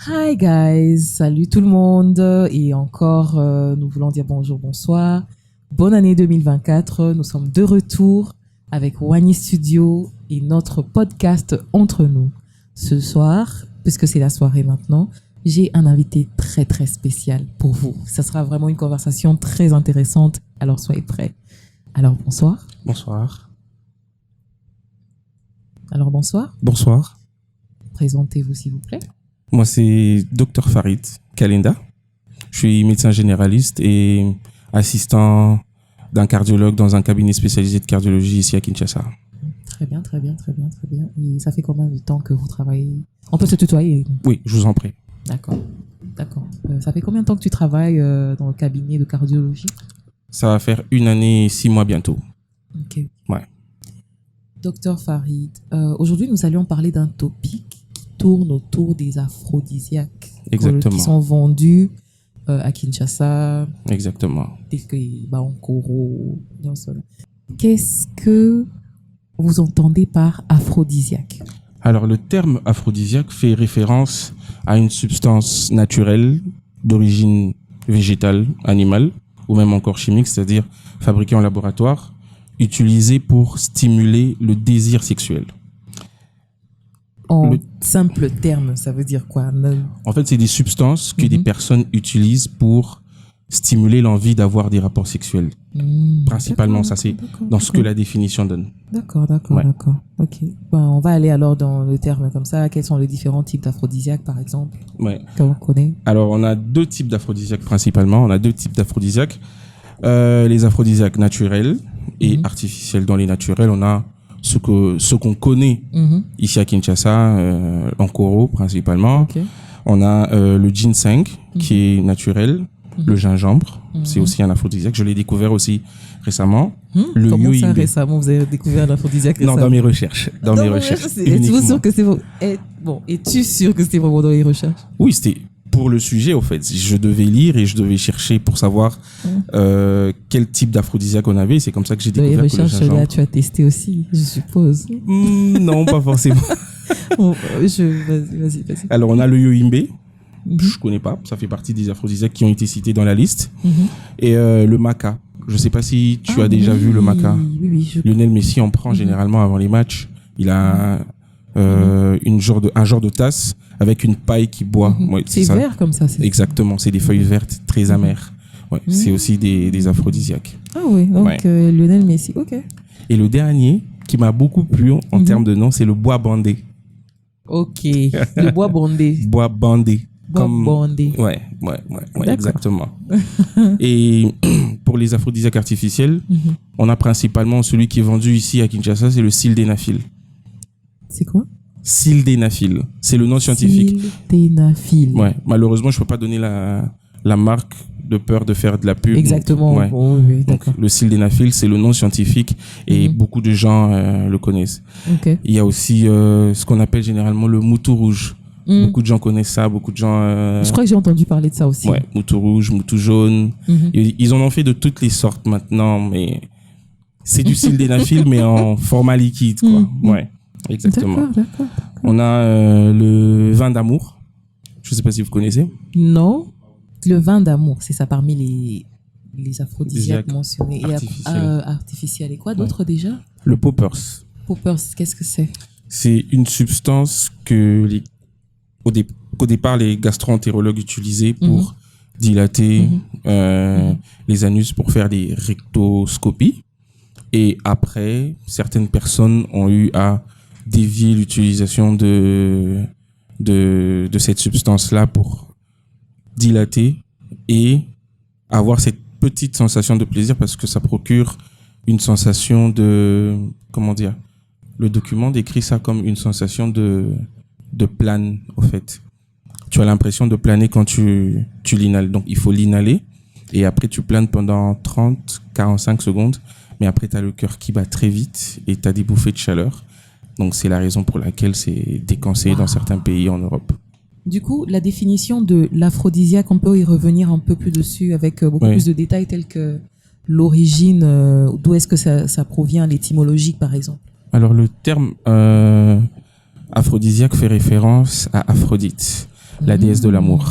Hi guys, salut tout le monde et encore nous voulons dire bonjour, bonsoir. Bonne année 2024, nous sommes de retour avec Wani Studio et notre podcast Entre nous. Ce soir, puisque c'est la soirée maintenant, j'ai un invité très très spécial pour vous. Ça sera vraiment une conversation très intéressante, alors soyez prêts. Alors bonsoir. Bonsoir. Alors bonsoir. Bonsoir. Présentez-vous s'il vous plaît. Moi, c'est Dr Farid Kalenda. Je suis médecin généraliste et assistant d'un cardiologue dans un cabinet spécialisé de cardiologie ici à Kinshasa. Très bien. Et ça fait combien de temps que vous travaillez? On peut se tutoyer? Oui, je vous en prie. D'accord. Ça fait combien de temps que tu travailles dans le cabinet de cardiologie? Ça va faire 1 année et 6 mois bientôt. Ok. Ouais. Docteur Farid, aujourd'hui nous allions parler d'un topic qui tourne autour des aphrodisiaques. Exactement. Qui sont vendus à Kinshasa. Exactement. En Koro. Qu'est-ce que vous entendez par aphrodisiaque? Alors, le terme aphrodisiaque fait référence à une substance naturelle d'origine végétale, animale, ou même encore chimique, c'est-à-dire fabriquée en laboratoire, utilisée pour stimuler le désir sexuel. En simple terme, ça veut dire quoi? En fait, c'est des substances que des personnes utilisent pour stimuler l'envie d'avoir des rapports sexuels. Principalement, ça c'est dans ce que la définition donne. D'accord. Ok. On va aller alors dans le terme comme ça. Quels sont les différents types d'aphrodisiaques, par exemple, que l'on connaît? Alors, on a 2 types d'aphrodisiaques principalement. On a 2 types d'aphrodisiaques. Les aphrodisiaques naturels et artificiels. Dans les naturels, on a ce qu'on connaît ici à Kinshasa, en Koro principalement. Okay. On a le ginseng qui est naturel, le gingembre, c'est aussi un aphrodisiaque. Je l'ai découvert aussi récemment. Le Comment yohimbe. Ça récemment vous avez découvert l'aphrodisiaque? Non, dans mes recherches. Es-tu sûr que c'est es-tu sûr que c'était vraiment dans les recherches? Oui, c'était pour le sujet, au fait. Je devais lire et je devais chercher pour savoir quel type d'aphrodisiaque on avait. C'est comme ça que j'ai découvert les recherches, que le gingembre... là, tu as testé aussi, je suppose. Non, pas forcément. Vas-y. Alors, on a le yohimbe. Je connais pas. Ça fait partie des aphrodisiaques qui ont été cités dans la liste. Et le maca. Je sais pas si tu as déjà vu le maca. Oui. Lionel Messi en prend généralement avant les matchs. Il a un genre de tasse avec une paille qui boit. Ouais, c'est ça. Vert comme ça. Exactement. C'est des feuilles vertes très amères. Ouais, c'est aussi des aphrodisiaques. Ah oui, donc Lionel Messi, ok. Et le dernier qui m'a beaucoup plu en termes de nom, c'est le bois bandé. Ok, le bois bandé. Bois bandé. Bandé. Ouais, exactement. Et pour les aphrodisiaques artificiels, on a principalement celui qui est vendu ici à Kinshasa, c'est le sildenafil. C'est quoi? Sildenafil. C'est le nom scientifique. Sildenafil. Ouais, malheureusement, je peux pas donner la marque de peur de faire de la pub. Exactement. Donc, oui, donc, le sildenafil, c'est le nom scientifique et beaucoup de gens le connaissent. Okay. Il y a aussi ce qu'on appelle généralement le moutou rouge. Beaucoup de gens connaissent ça, beaucoup de gens... Je crois que j'ai entendu parler de ça aussi. Ouais, moutou rouge, moutou jaune. Ils en ont fait de toutes les sortes maintenant, mais c'est du sildenafil, mais en format liquide, quoi. Ouais, exactement. D'accord. On a le vin d'amour. Je sais pas si vous connaissez. Non. Le vin d'amour, c'est ça parmi les aphrodisiaques mentionnés. Artificiels. Et quoi d'autre déjà? Le poppers. Poppers, qu'est-ce que c'est? C'est une substance que qu'au départ les gastro-entérologues utilisaient pour dilater les anus pour faire des rectoscopies. Et après, certaines personnes ont eu à dévier l'utilisation de cette substance-là pour dilater et avoir cette petite sensation de plaisir parce que ça procure une sensation de... Comment dire? Le document décrit ça comme une sensation de plane, au fait. Tu as l'impression de planer quand tu l'inhales. Donc, il faut l'inhaler et après, tu planes pendant 30-45 secondes. Mais après, tu as le cœur qui bat très vite et tu as des bouffées de chaleur. Donc, c'est la raison pour laquelle c'est déconseillé dans certains pays en Europe. Du coup, la définition de l'aphrodisiaque, on peut y revenir un peu plus dessus avec beaucoup plus de détails tels que l'origine, d'où est-ce que ça provient, l'étymologie par exemple. Alors le terme aphrodisiaque fait référence à Aphrodite. la déesse de l'amour,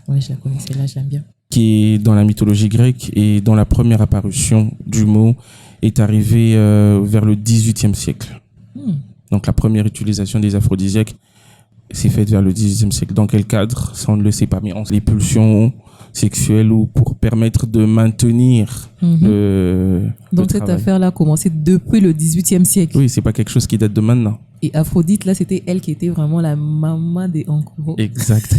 Oui, je la connais, celle-là, j'aime bien. qui est dans la mythologie grecque et dont la première apparition du mot est arrivée vers le XVIIIe siècle. Donc la première utilisation des aphrodisiaques s'est faite vers le XVIIIe siècle. Dans quel cadre? Ça, on ne le sait pas, mais les pulsions sexuelles ou pour permettre de maintenir le Donc cette travail. affaire-là a commencé depuis le XVIIIe siècle. Oui, c'est pas quelque chose qui date de maintenant. Et Aphrodite, là, c'était elle qui était vraiment la maman des Ankuro. Exact.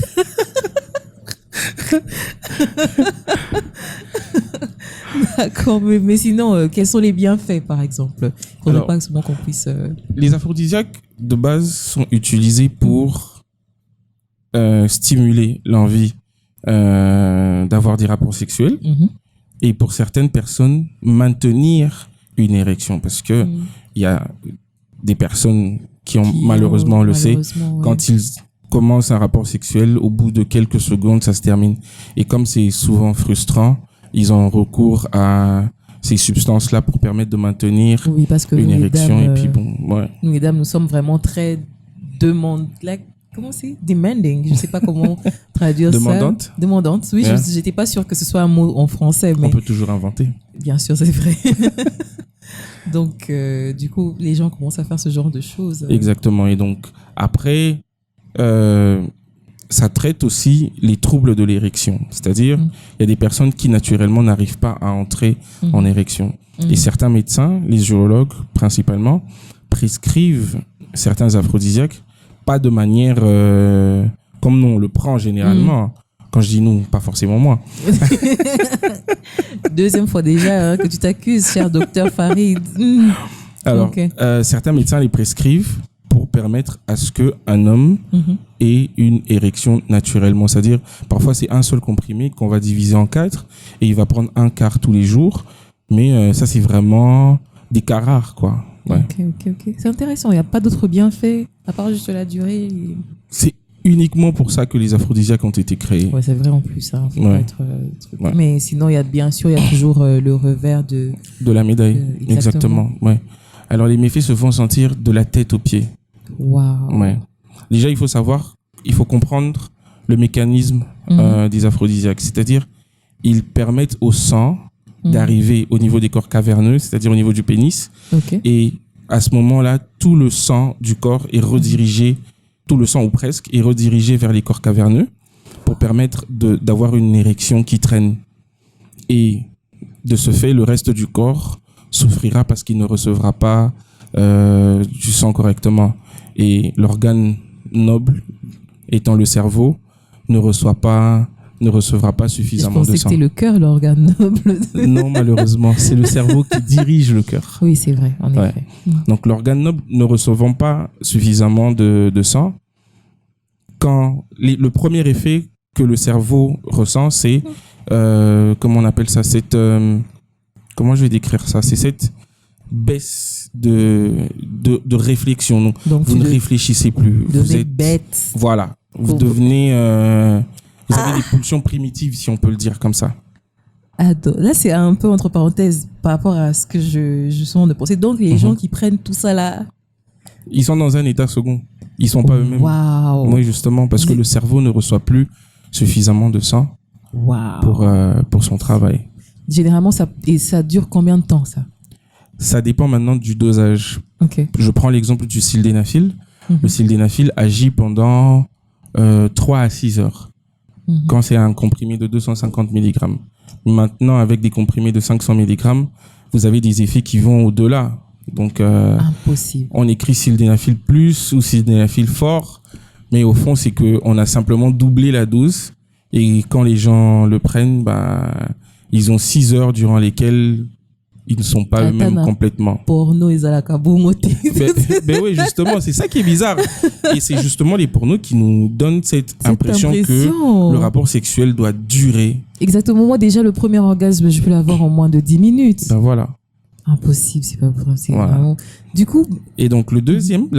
D'accord, mais sinon, quels sont les bienfaits, par exemple? Il ne faudrait Alors, pas souvent qu'on puisse... Les aphrodisiaques, de base, sont utilisés pour stimuler l'envie d'avoir des rapports sexuels et pour certaines personnes, maintenir une érection. Parce que il y a des personnes qui ont, malheureusement, on le sait, quand ils commencent un rapport sexuel, au bout de quelques secondes, ça se termine. Et comme c'est souvent frustrant, ils ont recours à ces substances-là pour permettre de maintenir Oui, parce que une nous, les érection. dames, Et puis bon, ouais. nous, les dames, nous sommes vraiment très comment c'est? Demanding. Je ne sais pas comment traduire Demandante? ça. Demandante. Oui, Yeah. je n'étais pas sûre que ce soit un mot en français, mais On peut toujours inventer. bien sûr, c'est vrai. Donc, du coup, les gens commencent à faire ce genre de choses. Exactement. Et donc, après, ça traite aussi les troubles de l'érection. C'est-à-dire, il y a des personnes qui, naturellement, n'arrivent pas à entrer en érection. Et certains médecins, les urologues principalement, prescrivent certains aphrodisiaques, pas de manière comme nous on le prend généralement. Quand je dis nous, pas forcément moi. Deuxième fois déjà que tu t'accuses, cher docteur Farid. Alors, Ok. certains médecins les prescrivent pour permettre à ce qu'un homme ait une érection naturellement. C'est-à-dire, parfois, c'est un seul comprimé qu'on va diviser en 4 et il va prendre un quart tous les jours. Mais ça, c'est vraiment des cas rares, quoi. Ouais. Ok. C'est intéressant. Il n'y a pas d'autres bienfaits, à part juste la durée. C'est uniquement pour ça que les aphrodisiaques ont été créés. Ouais, c'est vrai en plus. Hein. Faut Ouais. pas être, truc. Ouais. Mais sinon, il y a bien sûr, il y a toujours le revers de... De la médaille, exactement. Ouais. Alors, les méfaits se font sentir de la tête aux pieds. Waouh. Ouais. Déjà, il faut comprendre le mécanisme des aphrodisiaques. C'est-à-dire, ils permettent au sang d'arriver au niveau des corps caverneux, c'est-à-dire au niveau du pénis. Ok. Et à ce moment-là, tout le sang du corps est redirigé, tout le sang ou presque, est redirigé vers les corps caverneux pour permettre d'avoir une érection qui traîne. Et de ce fait, le reste du corps souffrira parce qu'il ne recevra pas du sang correctement. Et l'organe noble, étant le cerveau, ne recevra pas suffisamment de Je pensais sang. que c'était le cœur, l'organe noble. Non, malheureusement, c'est le cerveau qui dirige le cœur. Oui, c'est vrai, en Ouais. effet. Donc l'organe noble ne recevant pas suffisamment de sang, le premier effet que le cerveau ressent, c'est comment on appelle ça, comment je vais décrire ça, c'est cette baisse de réflexion. Donc vous ne réfléchissez plus. Vous êtes bête. Voilà. Vous devenez vous avez des pulsions primitives, si on peut le dire comme ça. Là, c'est un peu entre parenthèses par rapport à ce que je sens de penser. Donc, les gens qui prennent tout ça là. Ils sont dans un état second. Ils sont pas eux-mêmes. Waouh. Oui, justement, parce que le cerveau ne reçoit plus suffisamment de sang pour son travail. Généralement, ça dure combien de temps, ça? Ça dépend maintenant du dosage. Ok. Je prends l'exemple du sildenafil. Le sildenafil agit pendant 3 à 6 heures. Quand c'est un comprimé de 250 mg. Maintenant, avec des comprimés de 500 mg, vous avez des effets qui vont au-delà. Donc, impossible. On écrit sildenafil plus ou sildenafil fort, mais au fond, c'est qu'on a simplement doublé la dose. Et quand les gens le prennent, ils ont 6 heures durant lesquelles ils ne sont pas eux-mêmes complètement. Porno et Zalakabongoté. Ben oui, justement, c'est ça qui est bizarre. Et c'est justement les pornos qui nous donnent cette impression que le rapport sexuel doit durer. Exactement. Moi, déjà, le premier orgasme, je peux l'avoir en moins de 10 minutes. Ben voilà. Impossible, c'est pas vrai. C'est Voilà. vraiment... Du coup... Et donc, la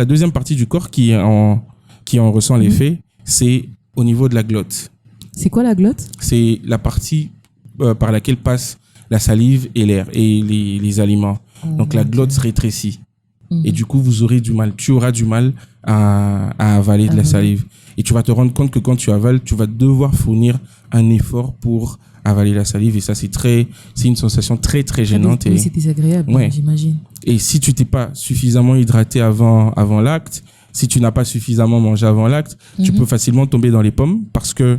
deuxième partie du corps qui en ressent l'effet, c'est au niveau de la glotte. C'est quoi la glotte? C'est la partie par laquelle passe la salive et l'air et les aliments. Donc la glotte se rétrécit. Et du coup, tu auras du mal à avaler de la salive. Et tu vas te rendre compte que quand tu avales, tu vas devoir fournir un effort pour avaler la salive. Et ça, c'est une sensation très, très gênante. Oui, c'est désagréable, ouais. J'imagine. Et si tu t'es pas suffisamment hydraté avant l'acte, si tu n'as pas suffisamment mangé avant l'acte, tu peux facilement tomber dans les pommes parce que,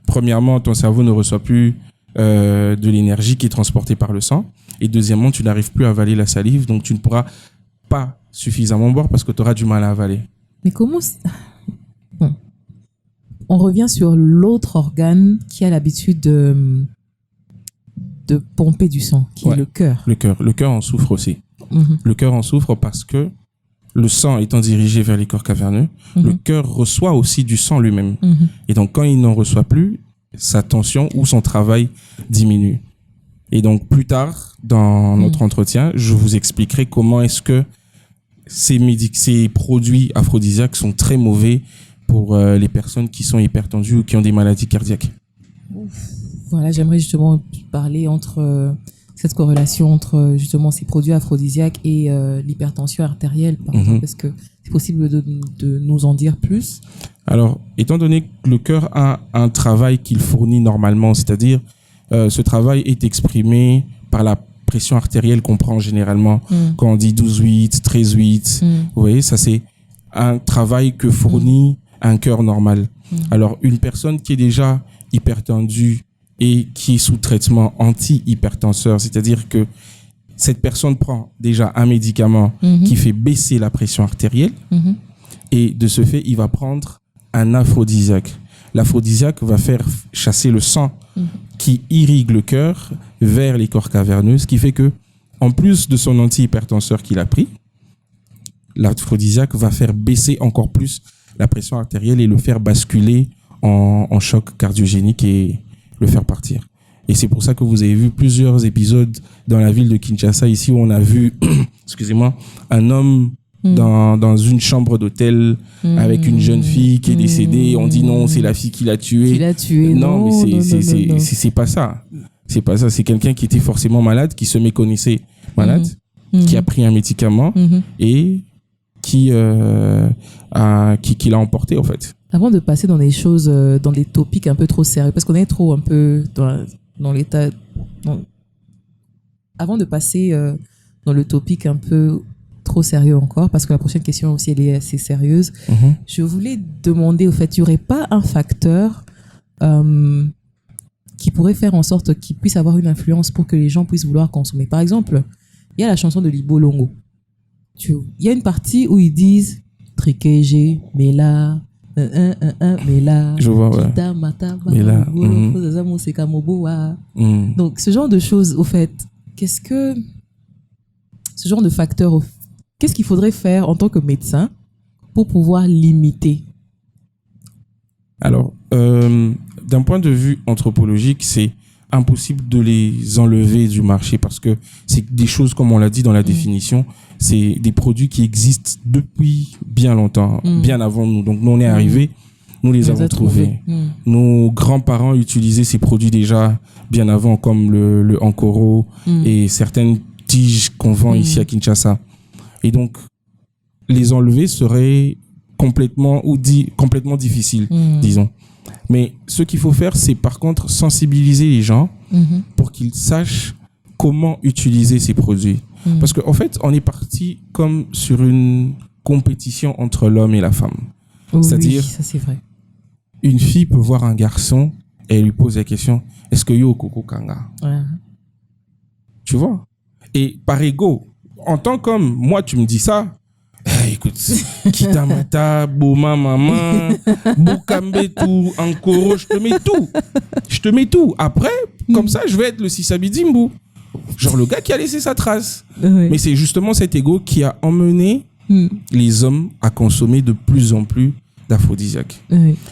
premièrement, ton cerveau ne reçoit plus de l'énergie qui est transportée par le sang. Et deuxièmement, tu n'arrives plus à avaler la salive, donc tu ne pourras pas suffisamment boire parce que tu auras du mal à avaler. Mais comment... Bon. On revient sur l'autre organe qui a l'habitude de pomper du sang, qui est le cœur. Le cœur en souffre aussi. Le cœur en souffre parce que le sang étant dirigé vers les corps caverneux, le cœur reçoit aussi du sang lui-même. Et donc, quand il n'en reçoit plus, sa tension ou son travail diminue. Et donc, plus tard, dans notre entretien, je vous expliquerai comment est-ce que ces produits aphrodisiaques sont très mauvais pour les personnes qui sont hypertendues ou qui ont des maladies cardiaques. Voilà, j'aimerais justement parler entre cette corrélation entre justement ces produits aphrodisiaques et l'hypertension artérielle, par exemple. Est-ce que c'est possible de nous en dire plus? Alors, étant donné que le cœur a un travail qu'il fournit normalement, c'est-à-dire ce travail est exprimé par la pression artérielle qu'on prend généralement quand on dit 12-8, 13-8. Vous voyez, ça c'est un travail que fournit un cœur normal. Alors, une personne qui est déjà hypertendue et qui est sous traitement anti-hypertenseur, c'est-à-dire que cette personne prend déjà un médicament qui fait baisser la pression artérielle et de ce fait, il va prendre un aphrodisiaque. L'aphrodisiaque va faire chasser le sang qui irrigue le cœur vers les corps caverneux, ce qui fait que, en plus de son anti-hypertenseur qu'il a pris, l'aphrodisiaque va faire baisser encore plus la pression artérielle et le faire basculer en choc cardiogénique et le faire partir. Et c'est pour ça que vous avez vu plusieurs épisodes dans la ville de Kinshasa, ici, où on a vu, excusez-moi, un homme dans une chambre d'hôtel avec une jeune fille qui est décédée. On dit non, c'est la fille qui l'a tuée. Qui l'a tuée. Non, mais c'est pas ça. C'est pas ça. C'est quelqu'un qui était forcément malade, qui se méconnaissait malade, qui a pris un médicament et qui l'a emporté, en fait. Avant de passer dans des choses, dans des topics un peu trop sérieux, parce qu'on est trop un peu dans l'état... Avant de passer dans le topic un peu trop sérieux encore, parce que la prochaine question aussi, elle est assez sérieuse, je voulais demander, au fait, il n'y aurait pas un facteur qui pourrait faire en sorte qu'il puisse avoir une influence pour que les gens puissent vouloir consommer. Par exemple, il y a la chanson de Libo Longo. Il y a une partie où ils disent « Trikege, Mela ». Mais là, je vois, ouais. Mais là, donc ce genre de choses, au fait, ce genre de facteurs, qu'est-ce qu'il faudrait faire en tant que médecin pour pouvoir limiter? Alors, d'un point de vue anthropologique, c'est impossible de les enlever du marché parce que c'est des choses, comme on l'a dit dans la définition, c'est des produits qui existent depuis bien longtemps, bien avant nous. Donc, nous, on est arrivés, nous les avons trouvés. Nos grands-parents utilisaient ces produits déjà bien avant, comme le Ankoro et certaines tiges qu'on vend ici à Kinshasa. Et donc, les enlever serait complètement difficile, disons. Mais ce qu'il faut faire, c'est par contre sensibiliser les gens pour qu'ils sachent comment utiliser ces produits. Parce qu'en fait, on est parti comme sur une compétition entre l'homme et la femme. C'est-à-dire, ça c'est vrai. Une fille peut voir un garçon et elle lui pose la question, est-ce que yo koko kanga? Tu vois? Et par ego, en tant qu'homme, moi tu me dis ça, écoute, Kitamata, Boma, Maman, Bokambe, tout, Ankoro, je te mets tout. Après, comme ça, je vais être le Sisabidimbu. Genre le gars qui a laissé sa trace. Mais c'est justement cet ego qui a emmené les hommes à consommer de plus en plus d'aphrodisiaques.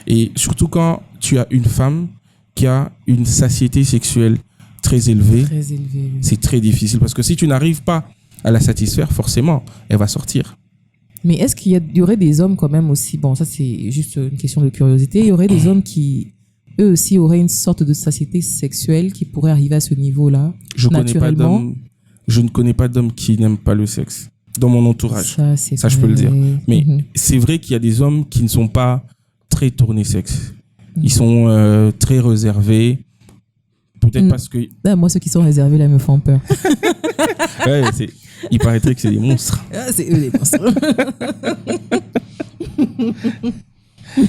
Et surtout quand tu as une femme qui a une satiété sexuelle très élevée, c'est très difficile. Parce que si tu n'arrives pas à la satisfaire, forcément, elle va sortir. Mais est-ce qu'il y aurait des hommes quand même aussi, bon ça c'est juste une question de curiosité, il y aurait des hommes qui eux aussi auraient une sorte de satiété sexuelle qui pourrait arriver à ce niveau-là, Je ne connais pas d'hommes qui n'aiment pas le sexe. dans mon entourage. Ça, je peux le dire. Mais c'est vrai qu'il y a des hommes qui ne sont pas très tournés sexe. Ils sont très réservés. Peut-être parce que... Ah, moi, ceux qui sont réservés, là, me font peur. Ouais, il paraîtrait que c'est des monstres. Ah, c'est eux, les monstres.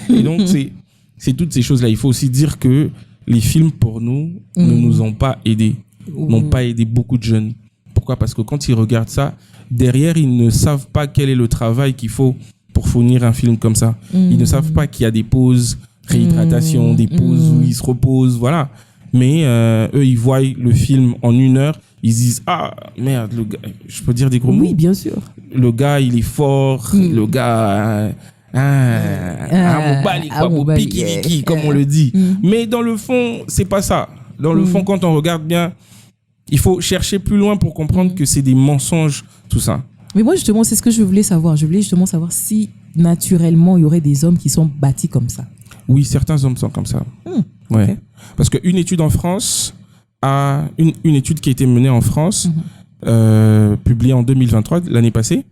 Et donc, c'est toutes ces choses-là. Il faut aussi dire que les films porno ne nous ont pas aidés. N'ont pas aidé beaucoup de jeunes. Pourquoi ? Parce que quand ils regardent ça, derrière, ils ne savent pas quel est le travail qu'il faut pour fournir un film comme ça. Ils ne savent pas qu'il y a des pauses réhydratation, des pauses où ils se reposent, voilà. Mais eux, ils voient le film en 1 heure, ils se disent « Ah, merde, le gars, je peux dire des gros mots ?» Oui, bien sûr. Le gars, il est fort, le gars... comme on le dit. Mais dans le fond, c'est pas ça. Dans le fond, quand on regarde bien, il faut chercher plus loin pour comprendre que c'est des mensonges, tout ça. Mais moi, justement, c'est ce que je voulais savoir. Je voulais justement savoir si, naturellement, il y aurait des hommes qui sont bâtis comme ça. Oui, certains hommes sont comme ça. Ouais. Okay. Parce qu'une étude en France, une étude qui a été menée en France, publiée en 2023, l'année passée,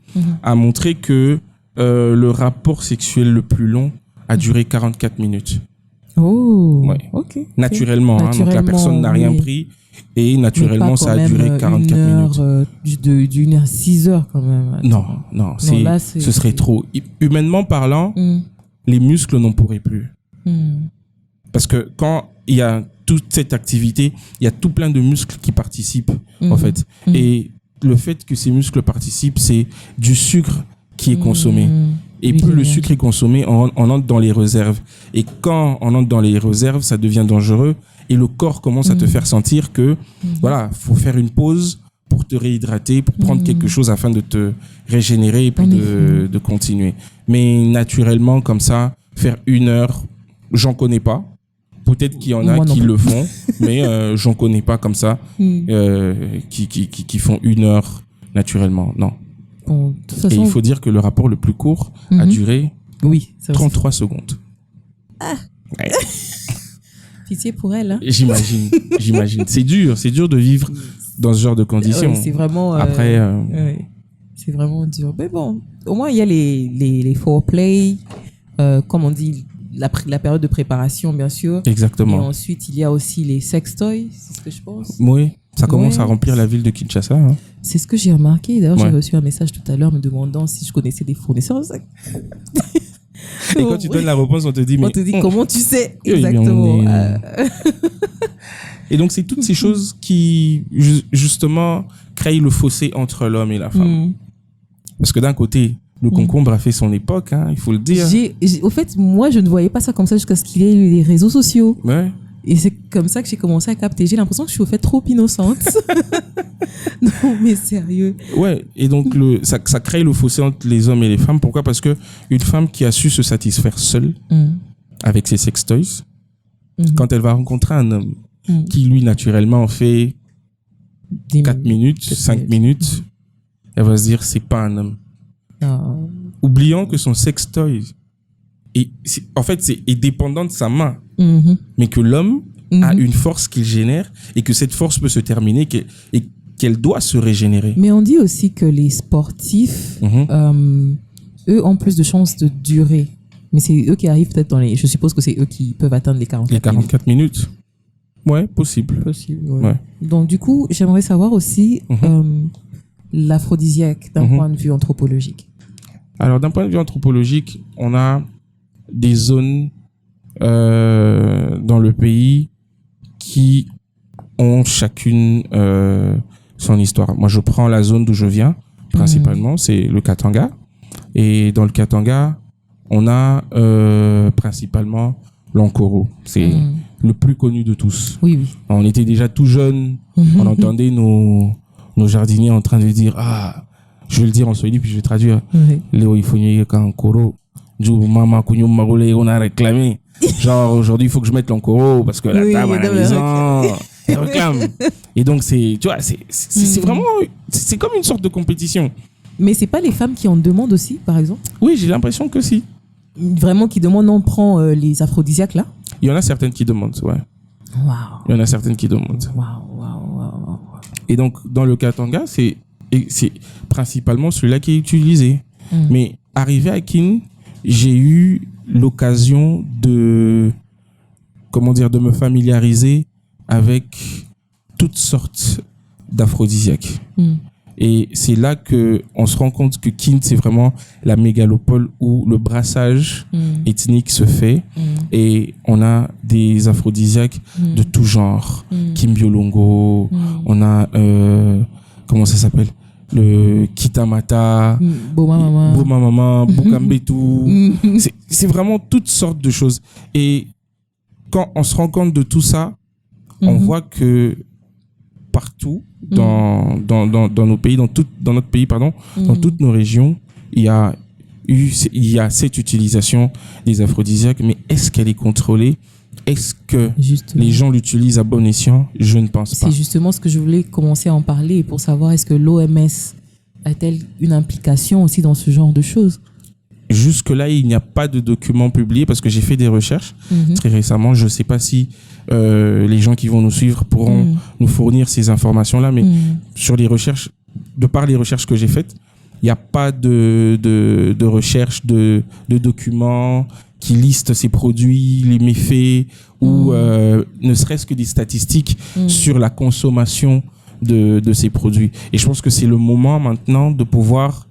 a montré que le rapport sexuel le plus long a duré 44 minutes. Oh, ouais. Ok. Naturellement, hein, donc la personne n'a rien pris et naturellement ça a duré 44 minutes. D'une heure, 6 heures quand même. Non, là, ce serait trop. Humainement parlant, les muscles n'en pourraient plus. Parce que quand il y a toute cette activité, il y a tout plein de muscles qui participent, en fait. Et le fait que ces muscles participent, c'est du sucre qui est consommé. Et plus le sucre est consommé, on entre dans les réserves. Et quand on entre dans les réserves, ça devient dangereux. Et le corps commence à te faire sentir que, voilà, faut faire une pause pour te réhydrater, pour prendre quelque chose afin de te régénérer et puis de continuer. Mais naturellement, comme ça, faire 1 heure, j'en connais pas. Peut-être qu'il y en a qui le font, mais j'en connais pas comme ça, qui font 1 heure naturellement. Non. Bon, de toute façon, et il faut dire que le rapport le plus court a duré 33 secondes. Ah. Ouais. Pitié pour elle. Hein. J'imagine. C'est dur de vivre dans ce genre de conditions. Ouais, c'est vraiment. Après, c'est vraiment dur. Mais bon, au moins il y a les foreplay, comme on dit, la période de préparation, bien sûr. Exactement. Et ensuite, il y a aussi les sex toys, c'est ce que je pense. Oui, ça commence à remplir la ville de Kinshasa. Hein. C'est ce que j'ai remarqué. D'ailleurs, j'ai reçu un message tout à l'heure me demandant si je connaissais des fournisseurs. Et quand tu donnes la réponse, on te dit... comment tu sais exactement. Et donc, c'est toutes ces choses qui, justement, créent le fossé entre l'homme et la femme. Parce que d'un côté, le concombre a fait son époque, hein, il faut le dire. Au fait, moi, je ne voyais pas ça comme ça jusqu'à ce qu'il y ait les réseaux sociaux. Ouais. Et c'est comme ça que j'ai commencé à capter. J'ai l'impression que je suis au fait trop innocente. Non, mais sérieux. Ouais, et donc ça crée le fossé entre les hommes et les femmes. Pourquoi ? Parce que une femme qui a su se satisfaire seule avec ses sex toys, quand elle va rencontrer un homme qui, lui, naturellement, fait 4 minutes, 5 minutes, elle va se dire, c'est pas un homme. Oh. Oubliant que son sex toy est dépendant de sa main, mais que l'homme a une force qu'il génère et que cette force peut se terminer et qu'elle doit se régénérer. Mais on dit aussi que les sportifs, eux ont plus de chances de durer. Mais c'est eux qui arrivent peut-être je suppose que c'est eux qui peuvent atteindre les 44 minutes. Ouais, possible. Ouais. Donc du coup, j'aimerais savoir aussi l'aphrodisiaque d'un point de vue anthropologique. Alors, d'un point de vue anthropologique, on a des zones dans le pays qui ont chacune son histoire. Moi, je prends la zone d'où je viens, principalement, c'est le Katanga. Et dans le Katanga, on a principalement l'Ankoro. C'est le plus connu de tous. Oui. On était déjà tout jeunes, on entendait nos jardiniers en train de dire « Ah !» Je vais le dire en swahili, puis je vais traduire. Léo, il faut y Ankoro. On a réclamé. Genre, aujourd'hui, il faut que je mette l'Ankoro parce que la table à la maison, elle réclame. Et donc, c'est vraiment, c'est comme une sorte de compétition. Mais c'est pas les femmes qui en demandent aussi, par exemple? Oui, j'ai l'impression que si. Vraiment qui demandent, on prend les aphrodisiaques là? Il y en a certaines qui demandent, ouais. Waouh. Il y en a certaines qui demandent. Waouh. Et donc, dans le Katanga, c'est Et c'est principalement celui-là qui est utilisé. Mais arrivé à Kin, j'ai eu l'occasion de me familiariser avec toutes sortes d'aphrodisiaques. Et c'est là que on se rend compte que Kin, c'est vraiment la mégalopole où le brassage ethnique se fait. Et on a des aphrodisiaques de tout genre. Kimbiolongo, on a, comment ça s'appelle? Le Kitamata, Boma Mama, Bukambetu. C'est vraiment toutes sortes de choses. Et quand on se rend compte de tout ça, on voit que partout dans nos pays, dans notre pays, dans toutes nos régions, il y a cette utilisation des aphrodisiaques. Mais est-ce qu'elle est contrôlée? Est-ce que les gens l'utilisent à bon escient? Je ne pense pas. C'est justement ce que je voulais commencer à en parler pour savoir est-ce que l'OMS a-t-elle une implication aussi dans ce genre de choses? Jusque-là, il n'y a pas de documents publiés parce que j'ai fait des recherches très récemment. Je ne sais pas si les gens qui vont nous suivre pourront nous fournir ces informations-là, mais sur les recherches, de par les recherches que j'ai faites, il n'y a pas de recherche de documents qui listent ces produits, les méfaits ou ne serait-ce que des statistiques sur la consommation de ces produits. Et je pense que c'est le moment maintenant de pouvoir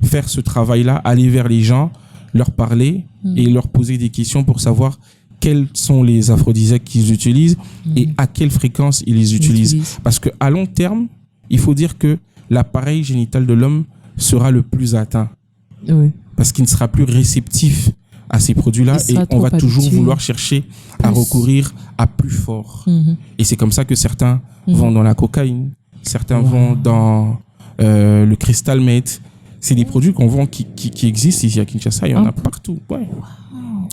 faire ce travail-là, aller vers les gens, leur parler et leur poser des questions pour savoir quels sont les aphrodisiaques qu'ils utilisent et à quelle fréquence ils les utilisent. Parce qu'à long terme, il faut dire que l'appareil génital de l'homme sera le plus atteint. Oui. Parce qu'il ne sera plus réceptif à ces produits-là et on va toujours vouloir chercher à recourir à plus fort. Et c'est comme ça que certains vont dans la cocaïne, certains vont dans le crystal meth. C'est des produits qu'on vend qui existent ici à Kinshasa, il y en a partout. Ouais.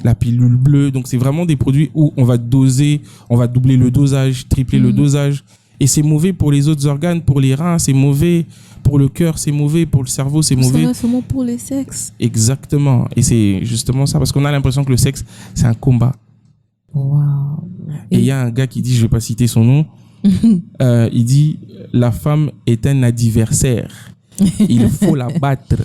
La pilule bleue, donc c'est vraiment des produits où on va doser, on va doubler le dosage, tripler le dosage. Et c'est mauvais pour les autres organes, pour les reins, c'est mauvais pour le cœur, c'est mauvais pour le cerveau, c'est mauvais. Ça va seulement pour les sexes. Exactement. Et c'est justement ça, parce qu'on a l'impression que le sexe, c'est un combat. Wow. Et il y a un gars qui dit, je ne vais pas citer son nom, il dit, la femme est un adversaire. Il faut la battre.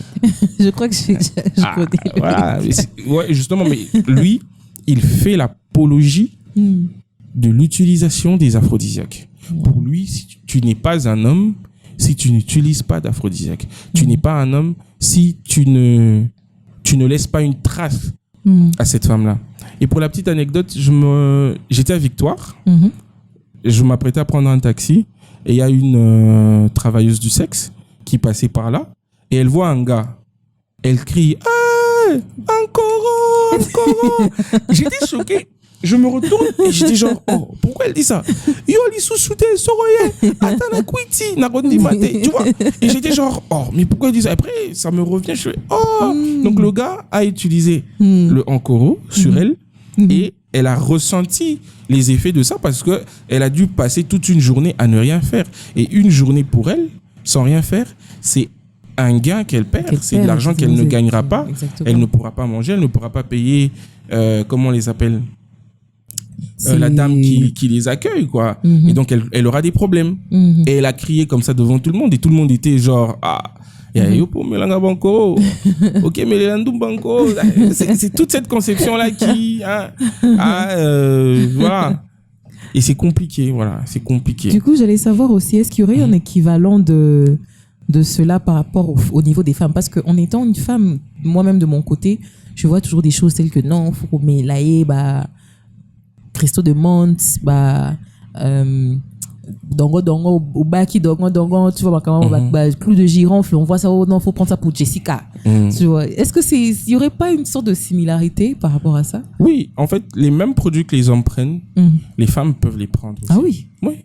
Je crois que je connais. Voilà. Ouais, justement, mais lui, il fait l'apologie de l'utilisation des aphrodisiaques. Pour lui, si tu n'es pas un homme, si tu n'utilises pas d'aphrodisiaque. Tu n'es pas un homme si tu ne laisses pas une trace à cette femme-là. Et pour la petite anecdote, j'étais à Victoire. Je m'apprêtais à prendre un taxi et il y a une travailleuse du sexe qui passait par là et elle voit un gars. Elle crie « Hey, encore. J'étais choqué. Je me retourne et j'étais genre, oh, pourquoi elle dit ça? Yo, li sous-souté, soroye, atana kwiti, nagondi mate, tu vois? Et j'étais genre, oh, mais pourquoi elle dit ça? Après, ça me revient, je fais, oh. Donc le gars a utilisé le Ankoro sur elle et elle a ressenti les effets de ça parce que elle a dû passer toute une journée à ne rien faire. Et une journée pour elle, sans rien faire, c'est un gain qu'elle perd, c'est de l'argent qu'elle ne gagnera pas. Exactement. Elle ne pourra pas manger, elle ne pourra pas payer, comment on les appelle? La dame qui les accueille, quoi. Et donc, elle aura des problèmes. Et elle a crié comme ça devant tout le monde. Et tout le monde était genre, ah, ok, mais banco. C'est toute cette conception-là qui, voilà. Et c'est compliqué, voilà. C'est compliqué. Du coup, j'allais savoir aussi, est-ce qu'il y aurait un équivalent de cela par rapport au niveau des femmes? Parce qu'en étant une femme, moi-même de mon côté, je vois toujours des choses telles que non, faut mélailler, Christo de Monts, dongo, au baki, dongo, tu vois, clou de girofle, on voit ça, oh non, faut prendre ça pour Jessica. Tu vois, est-ce que il y aurait pas une sorte de similarité par rapport à ça? Oui, en fait, les mêmes produits que les hommes prennent, les femmes peuvent les prendre aussi. Ah oui? Oui.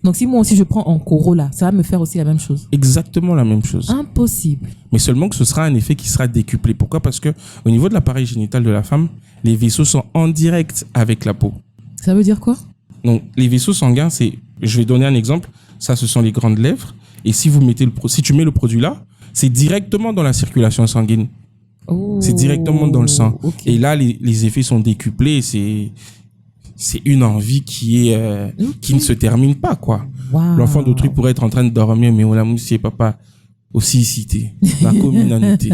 Donc si moi aussi je prends en Corolla, ça va me faire aussi la même chose? Exactement la même chose. Impossible. Mais seulement que ce sera un effet qui sera décuplé. Pourquoi? Parce que au niveau de l'appareil génital de la femme, les vaisseaux sont en direct avec la peau. Ça veut dire quoi? Donc les vaisseaux sanguins, je vais donner un exemple. Ça, ce sont les grandes lèvres. Et si tu mets le produit là, c'est directement dans la circulation sanguine. Oh, c'est directement dans le sang. Okay. Et là, les effets sont décuplés. C'est une envie qui ne se termine pas, quoi. Wow. L'enfant d'autrui pourrait être en train de dormir, mais on l'a moussé, papa, aussi cité, la communauté.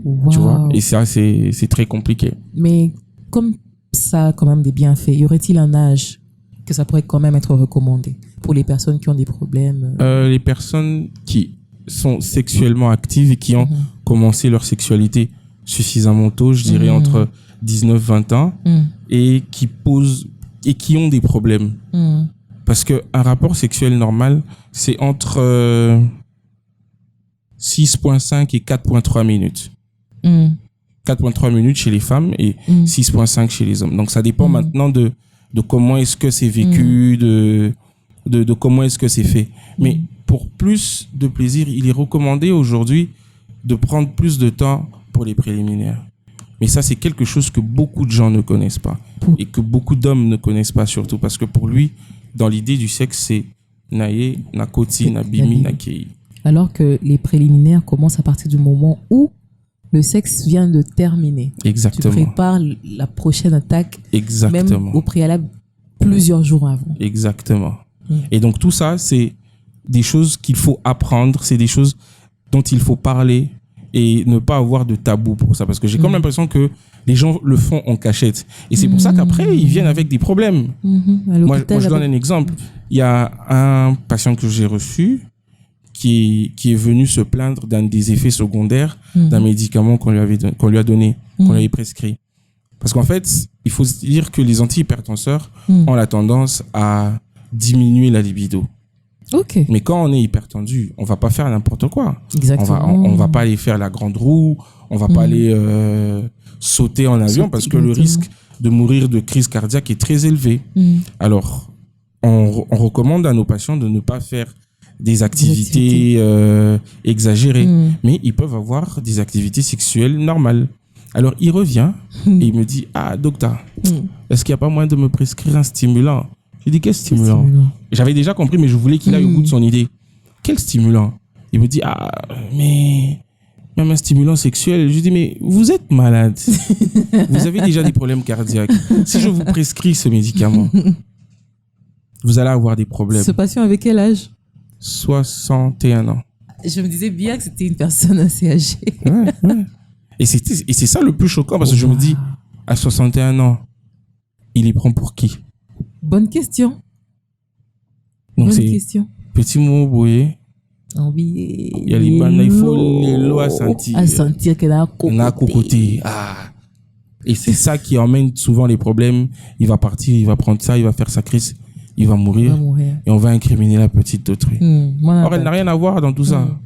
Wow. Tu vois? Et ça, c'est très compliqué. Mais comme ça a quand même des bienfaits, y aurait-il un âge que ça pourrait quand même être recommandé pour les personnes qui ont des problèmes? Les personnes qui sont sexuellement actives et qui ont commencé leur sexualité suffisamment tôt, je dirais entre 19-20 ans, et qui ont des problèmes. Parce qu'un rapport sexuel normal, c'est entre 6,5 et 4,3 minutes. 4,3 minutes chez les femmes et 6,5 chez les hommes. Donc, ça dépend maintenant de comment est-ce que c'est vécu, de comment est-ce que c'est fait. Mais pour plus de plaisir, il est recommandé aujourd'hui de prendre plus de temps pour les préliminaires. Mais ça, c'est quelque chose que beaucoup de gens ne connaissent pas et que beaucoup d'hommes ne connaissent pas surtout parce que pour lui, dans l'idée du sexe, c'est naye, nakoti, nabimi, nakei. Alors que les préliminaires commencent à partir du moment où le sexe vient de terminer. Exactement. Tu prépares la prochaine attaque, exactement, même au préalable plusieurs jours avant. Exactement. Et donc tout ça, c'est des choses qu'il faut apprendre, c'est des choses dont il faut parler et ne pas avoir de tabou pour ça. Parce que j'ai comme l'impression que les gens le font en cachette. Et c'est pour ça qu'après, ils viennent avec des problèmes. Moi, je donne un exemple. Il y a un patient que j'ai reçu qui est venu se plaindre d'un des effets secondaires d'un médicament qu'on lui a donné, qu'on lui avait prescrit. Parce qu'en fait, il faut se dire que les antihypertenseurs ont la tendance à diminuer la libido. Ok. Mais quand on est hypertendu, on va pas faire n'importe quoi. Exactement. On va pas aller faire la grande roue, on va pas aller sauter en avion parce que le risque de mourir de crise cardiaque est très élevé. Alors, on recommande à nos patients de ne pas faire des activités exagérées, mais ils peuvent avoir des activités sexuelles normales. Alors, il revient et il me dit « Ah, docteur, est-ce qu'il n'y a pas moyen de me prescrire un stimulant ?» J'ai dit « Quel stimulant ?» J'avais déjà compris, mais je voulais qu'il aille au bout de son idée. « Quel stimulant ?» Il me dit « Ah, mais même un stimulant sexuel. » Je lui dis « Mais vous êtes malade. Vous avez déjà des problèmes cardiaques. Si je vous prescris ce médicament, vous allez avoir des problèmes. » Ce patient avait quel âge? 61 ans. Je me disais bien que c'était une personne assez âgée. Ouais. Et c'est ça le plus choquant parce que je me dis, à 61 ans, il les prend pour qui? Bonne question. Donc Bonne question. Petit mot, vous voyez. Oui. Il y a les bandes, il faut les lois à sentir. À sentir qu'elle a un cocoté. Ah. Et c'est ça qui emmène souvent les problèmes. Il va partir, il va prendre ça, il va faire sa crise, il va mourir. Et on va incriminer la petite d'autrui. Or, elle n'a rien à voir dans tout ça.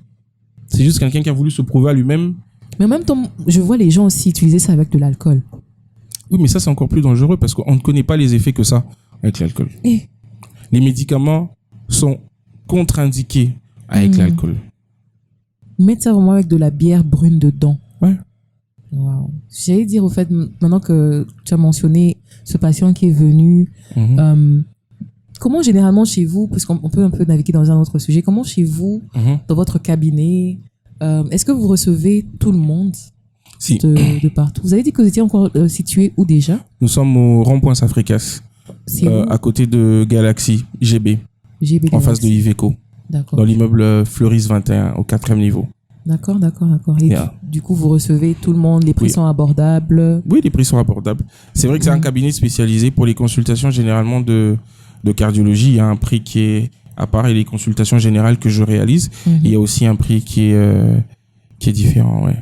C'est juste quelqu'un qui a voulu se prouver à lui-même. Mais en même temps, je vois les gens aussi utiliser ça avec de l'alcool. Oui, mais ça, c'est encore plus dangereux parce qu'on ne connaît pas les effets que ça avec l'alcool. Les médicaments sont contre-indiqués avec l'alcool. Mettre ça vraiment avec de la bière brune dedans. Ouais. Wow. J'allais dire, au fait, maintenant que tu as mentionné ce patient qui est venu, comment généralement chez vous, puisqu'on peut un peu naviguer dans un autre sujet, comment chez vous, dans votre cabinet, est-ce que vous recevez tout le monde de partout? Vous avez dit que vous étiez encore situé où déjà? Nous sommes au rond-point Safricas, à côté de Galaxy, GB en face de Iveco, dans l'immeuble Fleuris 21, au 4e niveau. D'accord. Et du coup, vous recevez tout le monde, les prix sont abordables? Oui, les prix sont abordables. C'est vrai que c'est un cabinet spécialisé pour les consultations généralement de cardiologie. Il y a un prix qui est à part et les consultations générales que je réalise. Il y a aussi un prix qui est différent. Ouais.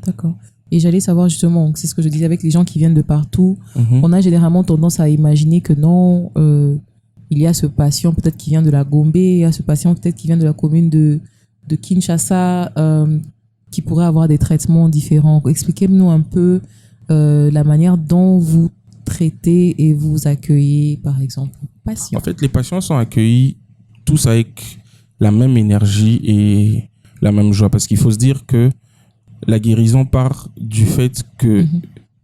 D'accord. Et j'allais savoir justement, c'est ce que je disais avec les gens qui viennent de partout. On a généralement tendance à imaginer que non, il y a ce patient peut-être qui vient de la Gombe, il y a ce patient peut-être qui vient de la commune de Kinshasa, qui pourrait avoir des traitements différents. Expliquez-nous un peu la manière dont vous traitez et vous accueillez, par exemple, les patients. En fait, les patients sont accueillis tous avec la même énergie et la même joie. Parce qu'il faut se dire que la guérison part du fait que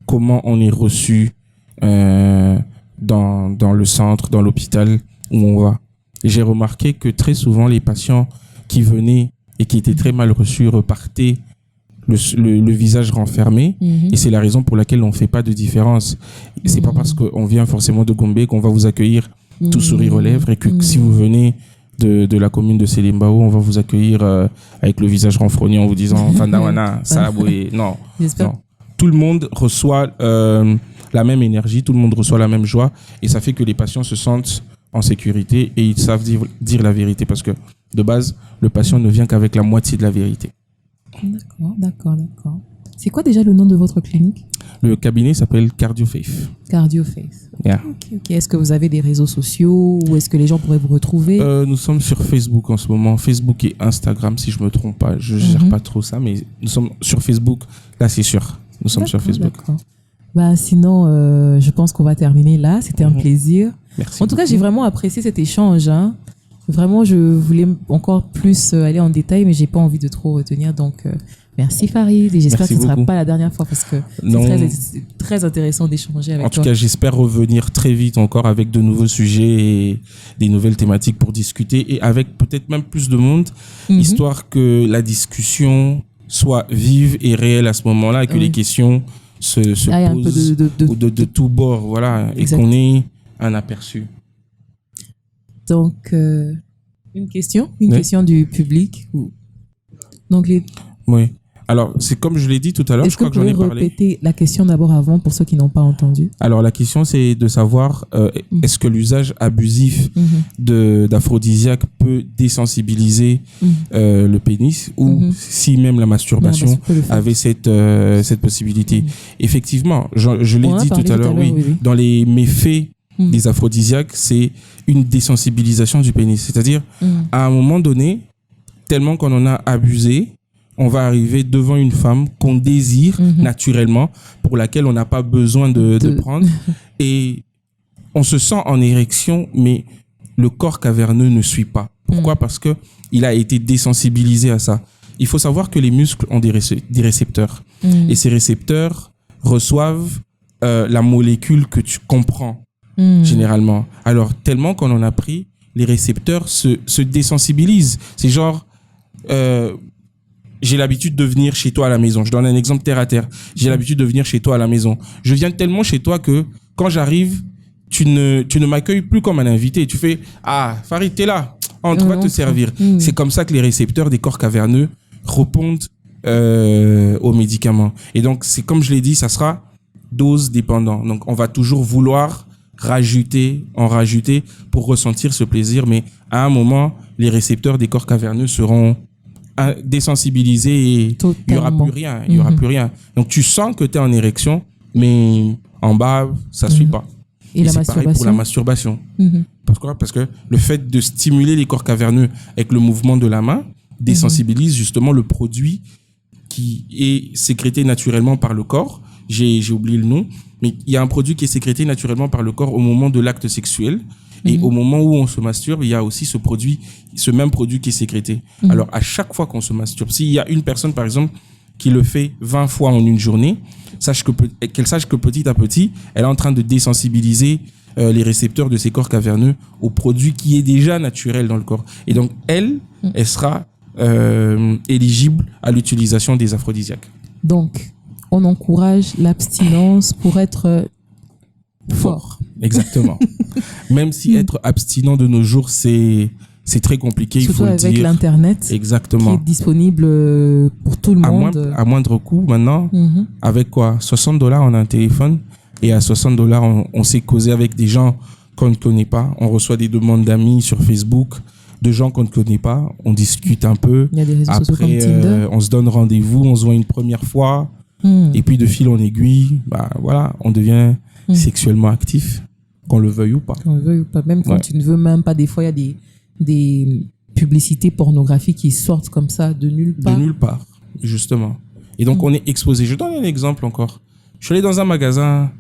comment on est reçu dans le centre, dans l'hôpital où on va. Et j'ai remarqué que très souvent, les patients qui venaient et qui étaient très mal reçus repartaient le visage renfermé. Et c'est la raison pour laquelle on ne fait pas de différence. Et c'est pas parce qu'on vient forcément de Gombe qu'on va vous accueillir tout sourire aux lèvres et que si vous venez de la commune de Selimbao, on va vous accueillir avec le visage renfrogné en vous disant Fandawana, Salaboué. Non, J'espère. non. Tout le monde reçoit la même énergie, tout le monde reçoit la même joie et ça fait que les patients se sentent en sécurité et ils savent dire la vérité parce que de base, le patient ne vient qu'avec la moitié de la vérité. D'accord. C'est quoi déjà le nom de votre clinique? Le cabinet s'appelle CardioFaith. CardioFaith. Yeah. Ok. Est-ce que vous avez des réseaux sociaux ou est-ce que les gens pourraient vous retrouver? Nous sommes sur Facebook en ce moment, Facebook et Instagram si je me trompe pas. Je gère pas trop ça, mais nous sommes sur Facebook. Là, c'est sûr. Nous sommes sur Facebook. D'accord. Bah, sinon, je pense qu'on va terminer là. C'était un plaisir. Merci. En tout cas, j'ai vraiment apprécié cet échange. Hein. Vraiment, je voulais encore plus aller en détail, mais j'ai pas envie de trop retenir. Donc, merci Farid. Et j'espère Merci que ce ne sera beaucoup. pas la dernière fois parce que c'est très intéressant d'échanger avec toi. En tout cas, j'espère revenir très vite encore avec de nouveaux sujets et des nouvelles thématiques pour discuter et avec peut-être même plus de monde, histoire que la discussion soit vive et réelle à ce moment-là et que les questions se posent un peu de tous bords, voilà, et qu'on ait un aperçu. Donc, une question du public. Donc, Oui. Alors, c'est comme je l'ai dit tout à l'heure, je crois que j'en ai parlé. Est-ce que vous pouvez répéter la question d'abord avant pour ceux qui n'ont pas entendu? Alors, la question, c'est de savoir est-ce que l'usage abusif d'aphrodisiaques peut désensibiliser le pénis ou si même la masturbation avait cette possibilité. Effectivement, je l'ai dit tout à l'heure, oui. Dans les méfaits des aphrodisiaques, c'est une désensibilisation du pénis. C'est-à-dire, à un moment donné, tellement qu'on en a abusé, on va arriver devant une femme qu'on désire naturellement, pour laquelle on n'a pas besoin de prendre. Et on se sent en érection, mais le corps caverneux ne suit pas. Pourquoi? Parce que il a été désensibilisé à ça. Il faut savoir que les muscles ont des récepteurs. Et ces récepteurs reçoivent la molécule que tu comprends, généralement. Alors, tellement qu'on en a pris, les récepteurs se désensibilisent. C'est genre... j'ai l'habitude de venir chez toi à la maison. Je donne un exemple terre à terre. J'ai l'habitude de venir chez toi à la maison. Je viens tellement chez toi que quand j'arrive, tu ne m'accueilles plus comme un invité. Tu fais « Ah, Farid, t'es là. On va te servir. » C'est comme ça que les récepteurs des corps caverneux répondent aux médicaments. Et donc, c'est comme je l'ai dit, ça sera dose dépendant. Donc, on va toujours vouloir rajouter pour ressentir ce plaisir. Mais à un moment, les récepteurs des corps caverneux seront désensibilisé et il n'y aura plus rien. Il y aura plus rien. Donc, tu sens que tu es en érection, mais en bas, ça ne suit pas. Et la c'est masturbation? pareil pour la masturbation. Pourquoi? Parce que le fait de stimuler les corps caverneux avec le mouvement de la main désensibilise justement le produit qui est sécrété naturellement par le corps. J'ai oublié le nom, mais il y a un produit qui est sécrété naturellement par le corps au moment de l'acte sexuel. Et au moment où on se masturbe, il y a aussi ce même produit qui est sécrété. Alors, à chaque fois qu'on se masturbe, s'il y a une personne, par exemple, qui le fait 20 fois en une journée, qu'elle sache que petit à petit, elle est en train de désensibiliser les récepteurs de ses corps caverneux au produit qui est déjà naturel dans le corps. Et donc, elle sera éligible à l'utilisation des aphrodisiaques. Donc, on encourage l'abstinence pour être fort. Exactement. Même si être abstinent de nos jours, c'est très compliqué, surtout il faut le dire. avec l'Internet. Exactement. Qui est disponible pour tout le monde. À moindre coût, maintenant, avec quoi? $60, on a un téléphone. Et à $60, on sait causer avec des gens qu'on ne connaît pas. On reçoit des demandes d'amis sur Facebook, de gens qu'on ne connaît pas. On discute un peu. Il y a des réseaux sociaux comme Tinder. On se donne rendez-vous, on se voit une première fois. Et puis, de fil en aiguille, voilà, on devient sexuellement actif, qu'on le veuille ou pas. Qu'on le veuille ou pas. Même quand tu ne veux même pas, des fois, il y a des publicités pornographiques qui sortent comme ça de nulle part. De nulle part, justement. Et donc, on est exposé. Je donne un exemple encore. Je suis allé dans un magasin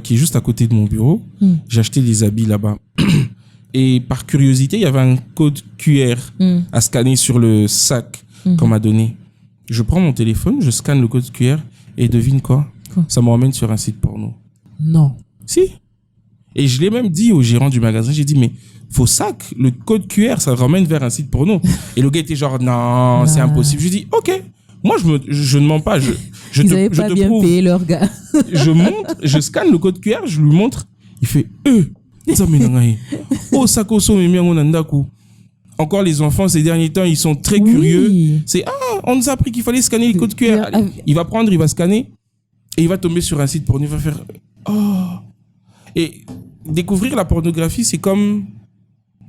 qui est juste à côté de mon bureau. J'ai acheté des habits là-bas. Et par curiosité, il y avait un code QR à scanner sur le sac qu'on m'a donné. Je prends mon téléphone, je scanne le code QR et devine quoi? Ça me ramène sur un site porno. Non. Si. Et je l'ai même dit au gérant du magasin, j'ai dit, mais faux sac, le code QR, ça ramène vers un site porno. Et le gars était genre, non, c'est impossible. Je dis, ok, moi je ne mens pas. Ils n'avaient pas bien payé leur gars. Je scanne le code QR, je lui montre. Il fait, oh, sakoso, encore les enfants ces derniers temps, ils sont très curieux. C'est on nous a appris qu'il fallait scanner les codes QR. Il va prendre, il va scanner et il va tomber sur un site porno, il va faire Et découvrir la pornographie, c'est comme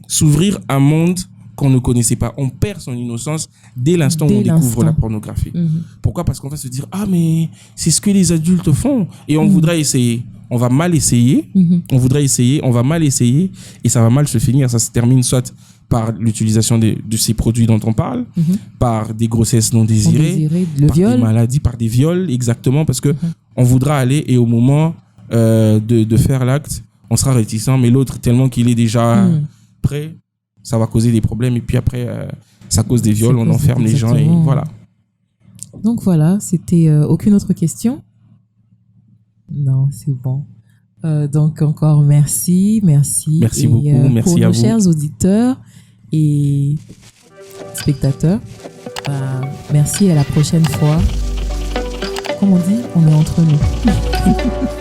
s'ouvrir un monde qu'on ne connaissait pas. On perd son innocence dès l'instant où on découvre la pornographie. Pourquoi? Parce qu'on va se dire mais c'est ce que les adultes font et on voudrait essayer. On va mal essayer, on voudrait essayer, on va mal essayer et ça va mal se finir. Ça se termine soit par l'utilisation de ces produits dont on parle, par des grossesses non désirées, le par viol. des maladies, par des viols, exactement, parce que on voudra aller et au moment de faire l'acte, on sera réticent, mais l'autre, tellement qu'il est déjà prêt, ça va causer des problèmes et puis après, ça cause des viols, on enferme les gens et voilà. Donc voilà, c'était aucune autre question? Non, c'est bon. Donc encore merci. Merci beaucoup, merci pour à nos vous. chers auditeurs et spectateurs, merci, à la prochaine fois. Comme on dit, on est entre nous.